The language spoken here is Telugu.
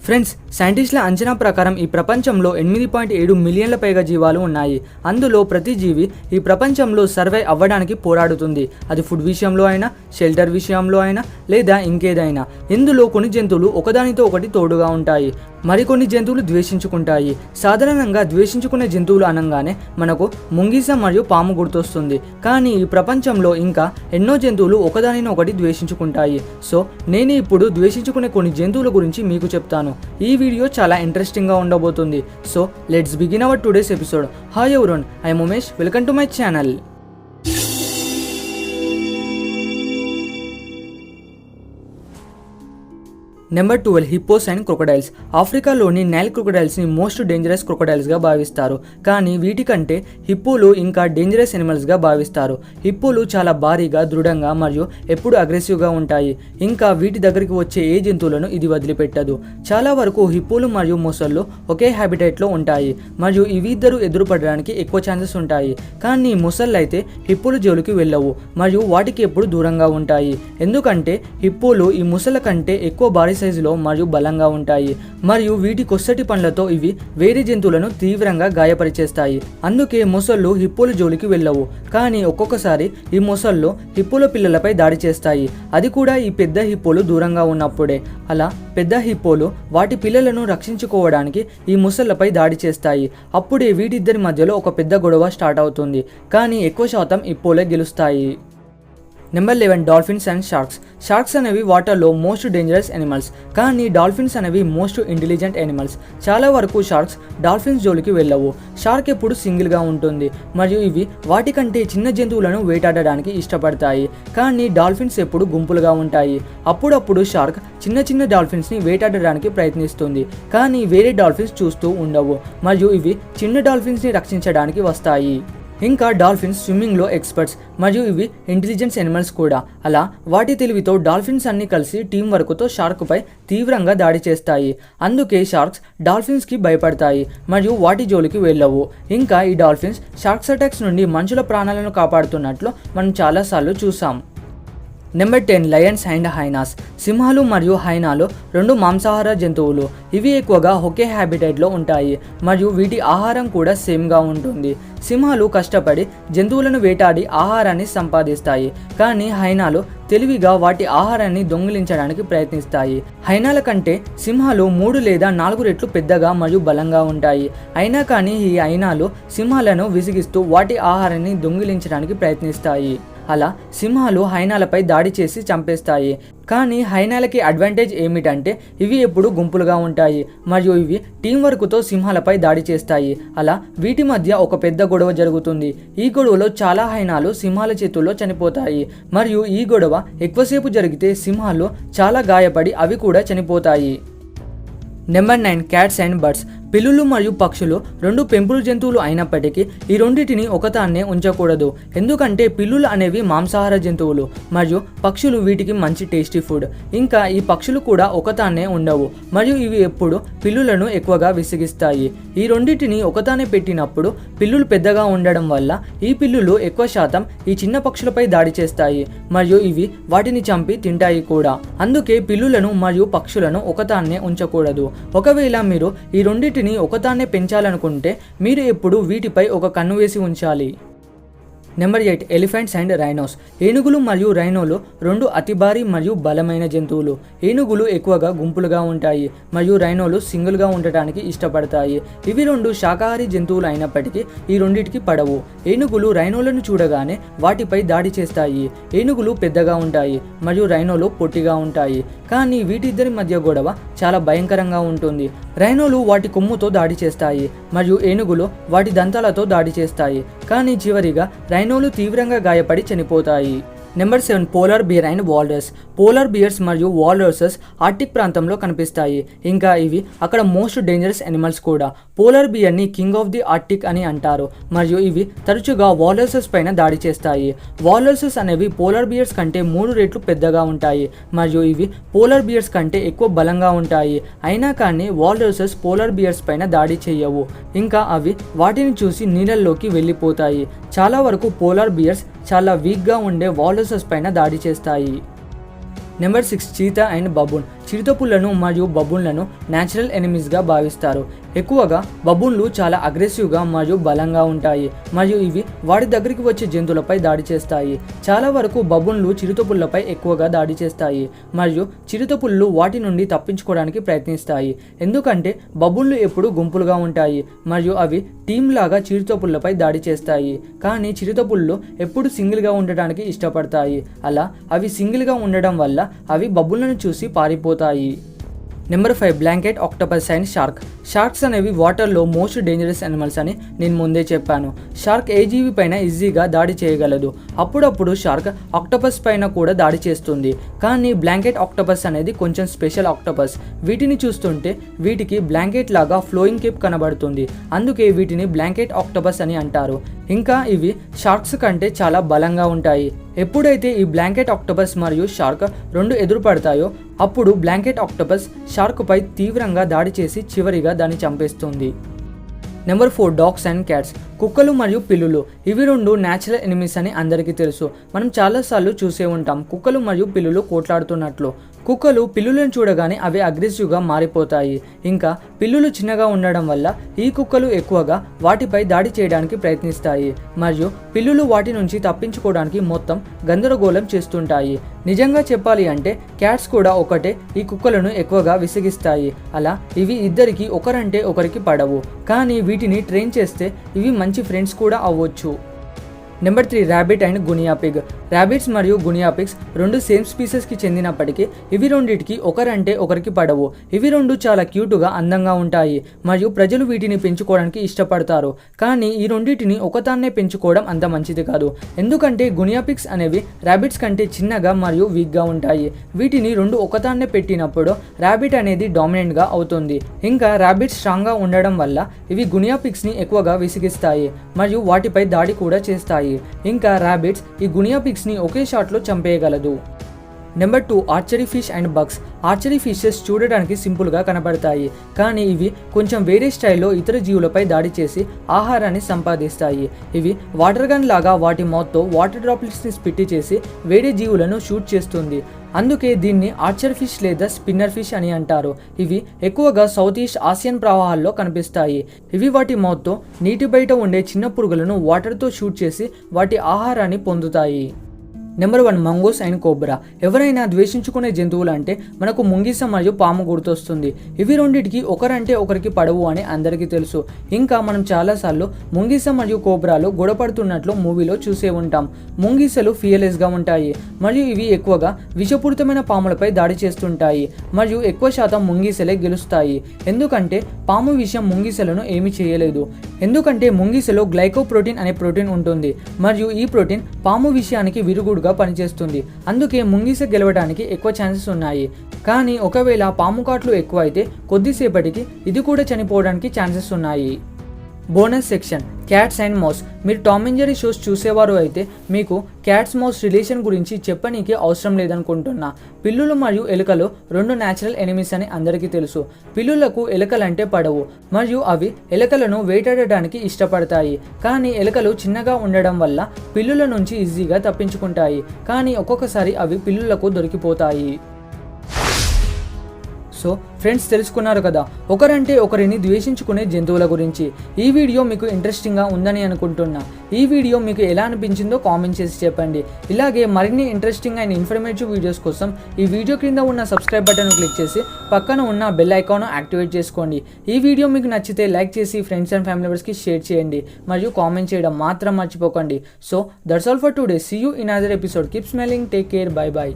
ఫ్రెండ్స్, సైంటిస్టుల అంచనా ప్రకారం ఈ ప్రపంచంలో 8.7 మిలియన్ల పైగా జీవాలు ఉన్నాయి. అందులో ప్రతి జీవి ఈ ప్రపంచంలో సర్వై అవ్వడానికి పోరాడుతుంది. అది ఫుడ్ విషయంలో అయినా, షెల్టర్ విషయంలో అయినా, లేదా ఇంకేదైనా. ఇందులో కొన్ని జంతువులు ఒకదానితో ఒకటి తోడుగా ఉంటాయి, మరికొన్ని జంతువులు ద్వేషించుకుంటాయి. సాధారణంగా ద్వేషించుకునే జంతువులు అనగానే మనకు ముంగిస మరియు పాము గుర్తొస్తుంది. కానీ ఈ ప్రపంచంలో ఇంకా ఎన్నో జంతువులు ఒకదానిని ద్వేషించుకుంటాయి. సో నేను ఇప్పుడు ద్వేషించుకునే కొన్ని జంతువుల గురించి మీకు చెప్తాను. ఈ వీడియో చాలా ఇంట్రెస్టింగ్ గా ఉండబోతుంది. So let's begin our today's episode. Hi everyone, I am Umesh. Welcome to my channel. Number 12, hippos and crocodiles. ఆఫ్రికాలోని నైల్ క్రొకడైల్స్ని మోస్ట్ డేంజరస్ క్రొకడైల్స్గా భావిస్తారు. కానీ వీటికంటే హిప్పోలు ఇంకా డేంజరస్ ఎనిమల్స్గా భావిస్తారు. హిప్పోలు చాలా భారీగా, దృఢంగా మరియు ఎప్పుడు అగ్రెసివ్గా ఉంటాయి. ఇంకా వీటి దగ్గరికి వచ్చే ఏ జంతువులను ఇది వదిలిపెట్టదు. చాలా వరకు హిప్పోలు మరియు మొసళ్ళు ఒకే హ్యాబిటేట్లో ఉంటాయి మరియు ఇవి ఇద్దరు ఎదురుపడడానికి ఎక్కువ ఛాన్సెస్ ఉంటాయి. కానీ మొసళ్ళు అయితే హిప్పోలు జోలికి వెళ్ళవు మరియు వాటికి ఎప్పుడు దూరంగా ఉంటాయి. ఎందుకంటే హిప్పోలు ఈ మొసళ్ళ కంటే ఎక్కువ భారీ సైజులో మరియు బలంగా ఉంటాయి మరియు వీటి కొස්සటి పండ్లతో ఇవి వేరే జంతువులను తీవ్రంగా గాయపరిచేస్తాయి. అందుకే మొసళ్ళు హిప్పోల జోలికి వెళ్ళవు. కానీ ఒక్కొక్కసారి ఈ మొసళ్ళు హిప్పోల పిల్లలపై దాడి చేస్తాయి. అది కూడా ఈ పెద్ద హిప్పోలు దూరంగా ఉన్నప్పుడే. అలా పెద్ద హిప్పోలు వాటి పిల్లలను రక్షించుకోవడానికి ఈ మొసళ్ళపై దాడి చేస్తాయి. అప్పుడే వీటిద్దరి మధ్యలో ఒక పెద్ద గొడవ స్టార్ట్ అవుతుంది. కానీ ఎక్కువ శాతం హిప్పోలే గెలుస్తాయి. Number 11, dolphins and sharks. Sharks అనేవి వాటర్లో మోస్ట్ డేంజరస్ ఎనిమల్స్. కానీ డాల్ఫిన్స్ అనేవి మోస్ట్ ఇంటెలిజెంట్ ఎనిమల్స్. చాలా వరకు షార్క్స్ డాల్ఫిన్స్ జోలికి వెళ్ళవు. షార్క్ ఎప్పుడు సింగిల్గా ఉంటుంది మరియు ఇవి వాటికంటే చిన్న జంతువులను వేటాడడానికి ఇష్టపడతాయి. కానీ డాల్ఫిన్స్ ఎప్పుడు గుంపులుగా ఉంటాయి. అప్పుడప్పుడు షార్క్ చిన్న చిన్న డాల్ఫిన్స్ని వేటాడడానికి ప్రయత్నిస్తుంది. కానీ వేరే డాల్ఫిన్స్ చూస్తూ ఉండవు మరియు ఇవి చిన్న డాల్ఫిన్స్ని రక్షించడానికి వస్తాయి. ఇంకా డాల్ఫిన్స్ స్విమ్మింగ్లో ఎక్స్పర్ట్స్ మరియు ఇవి ఇంటెలిజెన్స్ ఎనిమల్స్ కూడా. అలా వాటి తెలివితో డాల్ఫిన్స్ అన్ని కలిసి టీం వర్క్తో షార్క్పై తీవ్రంగా దాడి చేస్తాయి. అందుకే షార్క్స్ డాల్ఫిన్స్కి భయపడతాయి మరియు వాటి జోలికి వెళ్ళవు. ఇంకా ఈ డాల్ఫిన్స్ షార్క్స్ అటాక్స్ నుండి మనుషుల ప్రాణాలను కాపాడుతున్నట్లు మనం చాలాసార్లు చూసాం. Number 10, Lions and hyenas. సింహాలు మరియు హైనాలు రెండు మాంసాహార జంతువులు. ఇవి ఎక్కువగా ఒకే హ్యాబిటేట్లో ఉంటాయి మరియు వీటి ఆహారం కూడా సేమ్గా ఉంటుంది. సింహాలు కష్టపడి జంతువులను వేటాడి ఆహారాన్ని సంపాదిస్తాయి. కానీ హైనాలు తెలివిగా వాటి ఆహారాన్ని దొంగిలించడానికి ప్రయత్నిస్తాయి. హైనాల కంటే సింహాలు 3 లేదా 4 రెట్లు పెద్దగా మరియు బలంగా ఉంటాయి. అయినా కానీ ఈ హైనాలు సింహాలను విసిగిస్తూ వాటి ఆహారాన్ని దొంగిలించడానికి ప్రయత్నిస్తాయి. అలా సింహాలు హైనాలపై దాడి చేసి చంపేస్తాయి. కానీ హైనాలకి అడ్వాంటేజ్ ఏమిటంటే ఇవి ఎప్పుడు గుంపులుగా ఉంటాయి మరియు ఇవి టీం వర్క్తో సింహాలపై దాడి చేస్తాయి. అలా వీటి మధ్య ఒక పెద్ద గొడవ జరుగుతుంది. ఈ గొడవలో చాలా హైనాలు సింహాల చేతుల్లో చనిపోతాయి మరియు ఈ గొడవ ఎక్కువసేపు జరిగితే సింహాలు చాలా గాయపడి అవి కూడా చనిపోతాయి. Number 9, cats and birds. పిల్లులు మరియు పక్షులు రెండు పెంపుడు జంతువులు అయినప్పటికీ ఈ రెండింటిని ఒకతాన్నే ఉంచకూడదు. ఎందుకంటే పిల్లులు అనేవి మాంసాహార జంతువులు మరియు పక్షులు వీటికి మంచి టేస్టీ ఫుడ్. ఇంకా ఈ పక్షులు కూడా ఒకతాన్నే ఉండవు మరియు ఇవి ఎప్పుడు పిల్లులను ఎక్కువగా విసిగిస్తాయి. ఈ రెండింటిని ఒకతానే పెట్టినప్పుడు పిల్లులు పెద్దగా ఉండడం వల్ల ఈ పిల్లులు ఎక్కువ శాతం ఈ చిన్న పక్షులపై దాడి చేస్తాయి మరియు ఇవి వాటిని చంపి తింటాయి కూడా. అందుకే పిల్లులను మరియు పక్షులను ఒకతాన్నే ఉంచకూడదు. ఒకవేళ మీరు ఈ రెండింటిని ఒకతాన్నే పెంచాలనుకుంటే మీరు ఎప్పుడు వీటిపై ఒక కన్ను వేసి ఉంచాలి. Number 8, elephants and rhinos. ఏనుగులు మరియు రైనోలు రెండు అతి భారీ మరియు బలమైన జంతువులు. ఏనుగులు ఎక్కువగా గుంపులుగా ఉంటాయి మరియు రైనోలు సింగిల్గా ఉండటానికి ఇష్టపడతాయి. ఇవి రెండు శాకాహారీ జంతువులు అయినప్పటికీ ఈ రెండింటికి పడవు. ఏనుగులు రైనోలను చూడగానే వాటిపై దాడి చేస్తాయి. ఏనుగులు పెద్దగా ఉంటాయి మరియు రైనోలు పొట్టిగా ఉంటాయి. కానీ వీటిద్దరి మధ్య గొడవ చాలా భయంకరంగా ఉంటుంది. రైనోలు వాటి కొమ్ముతో దాడి చేస్తాయి మరియు ఏనుగులు వాటి దంతాలతో దాడి చేస్తాయి. కానీ చివరిగా రైనోలు తీవ్రంగా గాయపడి చనిపోతాయి. Number 7, polar bear and walrus. Polar bears మరియు వాల్రసెస్ ఆర్టిక్ ప్రాంతంలో కనిపిస్తాయి. ఇంకా ఇవి అక్కడ మోస్ట్ డేంజరస్ ఎనిమల్స్ కూడా. పోలార్ బియర్ని కింగ్ ఆఫ్ ది ఆర్టిక్ అని అంటారు మరియు ఇవి తరచుగా వాల్రసెస్ పైన దాడి చేస్తాయి. వాల్రసెస్ అనేవి పోలార్ బియర్స్ కంటే 3 రెట్లు పెద్దగా ఉంటాయి మరియు ఇవి పోలార్ బియర్స్ కంటే ఎక్కువ బలంగా ఉంటాయి. అయినా కానీ వాల్రసెస్ పోలార్ బియర్స్ పైన దాడి చేయవు. ఇంకా అవి వాటిని చూసి నీళ్ళల్లోకి వెళ్ళిపోతాయి. చాలా వరకు పోలార్ బియర్స్ చాలా వీక్గా ఉండే వాల్రసెస్ పైన దాడి చేస్తాయి. Number 6 cheetah and baboon. చిరుతపుళ్లను మరియు బబూన్లను న్యాచురల్ ఎనిమీస్గా భావిస్తారు. ఎక్కువగా బబూన్లు చాలా అగ్రెసివ్గా మరియు బలంగా ఉంటాయి మరియు ఇవి వాటి దగ్గరికి వచ్చే జంతువులపై దాడి చేస్తాయి. చాలా వరకు బబూన్లు చిరుతపుళ్లపై ఎక్కువగా దాడి చేస్తాయి మరియు చిరుతపుళ్ళు వాటి నుండి తప్పించుకోవడానికి ప్రయత్నిస్తాయి. ఎందుకంటే బబూన్లు ఎప్పుడు గుంపులుగా ఉంటాయి మరియు అవి టీమ్ లాగా చిరుతపుళ్లపై దాడి చేస్తాయి. కానీ చిరుతపుళ్ళు ఎప్పుడు సింగిల్గా ఉండడానికి ఇష్టపడతాయి. అలా అవి సింగిల్గా ఉండడం వల్ల అవి బబూన్లను చూసి పారిపోతాయి. Number 5 blanket octopus and shark. Sharks అనేవి వాటర్లో మోస్ట్ డేంజరస్ యానిమల్స్ అని నేను ముందే చెప్పాను. షార్క్ ఏ జీవి పైన ఈజీగా దాడి చేయగలదు. అప్పుడప్పుడు షార్క్ ఆక్టోపస్ పైన కూడా దాడి చేస్తుంది. కానీ బ్లాంకెట్ ఆక్టోపస్ అనేది కొంచెం స్పెషల్ ఆక్టోపస్. వీటిని చూస్తుంటే వీటికి బ్లాంకెట్ లాగా ఫ్లోయింగ్ కేప్ కనబడుతుంది. అందుకే వీటిని బ్లాంకెట్ ఆక్టోపస్ అని అంటారు. ఇంకా ఇవి షార్క్స్ కంటే చాలా బలంగా ఉంటాయి. ఎప్పుడైతే ఈ బ్లాంకెట్ ఆక్టోపస్ మరియు షార్క్ రెండు ఎదురుపడతాయో అప్పుడు బ్లాంకెట్ ఆక్టోపస్ షార్క్పై తీవ్రంగా దాడి చేసి చివరిగా దాన్ని చంపేస్తుంది. Number 4 dogs and cats. కుక్కలు మరియు పిల్లులు. ఇవి రెండు న్యాచురల్ ఎనిమీస్ అని అందరికీ తెలుసు. మనం చాలాసార్లు చూసే ఉంటాం కుక్కలు మరియు పిల్లులు కోట్లాడుతున్నట్లు. కుక్కలు పిల్లులను చూడగానే అవి అగ్రెసివ్గా మారిపోతాయి. ఇంకా పిల్లులు చిన్నగా ఉండడం వల్ల ఈ కుక్కలు ఎక్కువగా వాటిపై దాడి చేయడానికి ప్రయత్నిస్తాయి మరియు పిల్లులు వాటి నుంచి తప్పించుకోవడానికి మొత్తం గందరగోళం చేస్తుంటాయి. నిజంగా చెప్పాలి అంటే క్యాట్స్ కూడా ఒకటే ఈ కుక్కలను ఎక్కువగా విసిగిస్తాయి. అలా ఇవి ఇద్దరికి ఒకరంటే ఒకరికి పడవు. కానీ వీటిని ట్రైన్ చేస్తే ఇవి మంచి ఫ్రెండ్స్ కూడా అవ్వచ్చు. Number 3 rabbit and guinea pig. Rabbits మరియు గునియా పిగ్స్ రెండు సేమ్ స్పీసెస్కి చెందినప్పటికీ ఇవి రెండింటికి ఒకరంటే ఒకరికి పడవు. ఇవి రెండు చాలా క్యూట్గా అందంగా ఉంటాయి మరియు ప్రజలు వీటిని పెంచుకోవడానికి ఇష్టపడతారు. కానీ ఈ రెండింటిని ఒకదాన్నే పెంచుకోవడం అంత మంచిది కాదు. ఎందుకంటే గునియా పిగ్స్ అనేవి ర్యాబిట్స్ కంటే చిన్నగా మరియు వీక్గా ఉంటాయి. వీటిని రెండు ఒకదాన్నే పెట్టినప్పుడు ర్యాబిట్ అనేది డామినెంట్గా అవుతుంది. ఇంకా ర్యాబిట్స్ స్ట్రాంగ్గా ఉండడం వల్ల ఇవి గునియా పిగ్స్ని ఎక్కువగా విసిగిస్తాయి మరియు వాటిపై దాడి కూడా చేస్తాయి. ఇంకా ర్యాబిట్స్ ఈ గునియా పిగ్స్ని ఒకే షాట్లో చంపేయగలదు. Number 2 archery fish and bugs. Archery fishes చూడడానికి సింపుల్గా కనబడతాయి కానీ ఇవి కొంచెం వేరే స్టైల్లో ఇతర జీవులపై దాడి చేసి ఆహారాన్ని సంపాదిస్తాయి. ఇవి వాటర్ గన్ లాగా వాటి మౌత్తో వాటర్ డ్రాప్లెట్స్ని స్పిట్ చేసి వేరే జీవులను షూట్ చేస్తుంది. అందుకే దీన్ని ఆర్చర్ ఫిష్ లేదా స్పిన్నర్ ఫిష్ అని అంటారు. ఇవి ఎక్కువగా సౌత్ ఈస్ట్ ఆసియన్ ప్రవాహాల్లో కనిపిస్తాయి. ఇవి వాటి మౌత్తో నీటి బయట ఉండే చిన్న పురుగులను వాటర్తో షూట్ చేసి వాటి ఆహారాన్ని పొందుతాయి. Number 1 mangoes and cobra. ఎవరైనా ద్వేషించుకునే జంతువులు అంటే మనకు ముంగిస మరియు పాము గుర్తొస్తుంది. ఇవి రెండింటికి ఒకరంటే ఒకరికి పడవు అని అందరికీ తెలుసు. ఇంకా మనం చాలాసార్లు ముంగిస మరియు కోబ్రాలు గొడవపడుతున్నట్లు మూవీలో చూసే ఉంటాం. ముంగిసలు ఫియర్లెస్గా ఉంటాయి మరియు ఇవి ఎక్కువగా విషపూరితమైన పాములపై దాడి చేస్తుంటాయి మరియు ఎక్కువ శాతం ముంగిసలే గెలుస్తాయి. ఎందుకంటే పాము విషం ముంగిసలను ఏమీ చేయలేదు. ఎందుకంటే ముంగిసలో గ్లైకోప్రోటీన్ అనే ప్రోటీన్ ఉంటుంది మరియు ఈ ప్రోటీన్ పాము విషయానికి విరుగుడుగా పనిచేస్తుంది. అందుకే ముంగిస గెలవడానికి ఎక్కువ ఛాన్సెస్ ఉన్నాయి. కానీ ఒకవేళ పాము కాట్లు ఎక్కువ అయితే కొద్దిసేపటికి ఇది కూడా చనిపోవడానికి ఛాన్సెస్ ఉన్నాయి. Bonus section cats and mouse. మీరు టామ్ అండ్ జెర్రీ షోస్ చూసేవారు అయితే మీకు క్యాట్స్ మౌస్ రిలేషన్ గురించి చెప్పనీకి అవసరం లేదనుకుంటున్నా. పిల్లులు మరియు ఎలుకలు రెండు న్యాచురల్ ఎనిమీస్ అని అందరికీ తెలుసు. పిల్లులకు ఎలుకలంటే పడవు మరియు అవి ఎలుకలను వేటాడడానికి ఇష్టపడతాయి. కానీ ఎలుకలు చిన్నగా ఉండడం వల్ల పిల్లుల నుంచి ఈజీగా తప్పించుకుంటాయి. కానీ ఒక్కొక్కసారి అవి పిల్లులకు దొరికిపోతాయి. సో ఫ్రెండ్స్, తెలుసుకున్నారు కదా ఒకరంటే ఒకరిని ద్వేషించుకునే జంతువుల గురించి. ఈ వీడియో మీకు ఇంట్రెస్టింగ్గా ఉందని అనుకుంటున్నా. ఈ వీడియో మీకు ఎలా అనిపించిందో కామెంట్ చేసి చెప్పండి. ఇలాగే మరిన్ని ఇంట్రెస్టింగ్ అండ్ ఇన్ఫర్మేటివ్ వీడియోస్ కోసం ఈ వీడియో క్రింద ఉన్న సబ్స్క్రైబ్ బటన్ క్లిక్ చేసి పక్కన ఉన్న బెల్ ఐకాన్ యాక్టివేట్ చేసుకోండి. ఈ వీడియో మీకు నచ్చితే లైక్ చేసి ఫ్రెండ్స్ అండ్ ఫ్యామిలీ మెంబర్స్కి షేర్ చేయండి మరియు కామెంట్ చేయడం మాత్రం మర్చిపోకండి. So that's all for today. See you in other episode. Keep smiling. Take care. Bye by.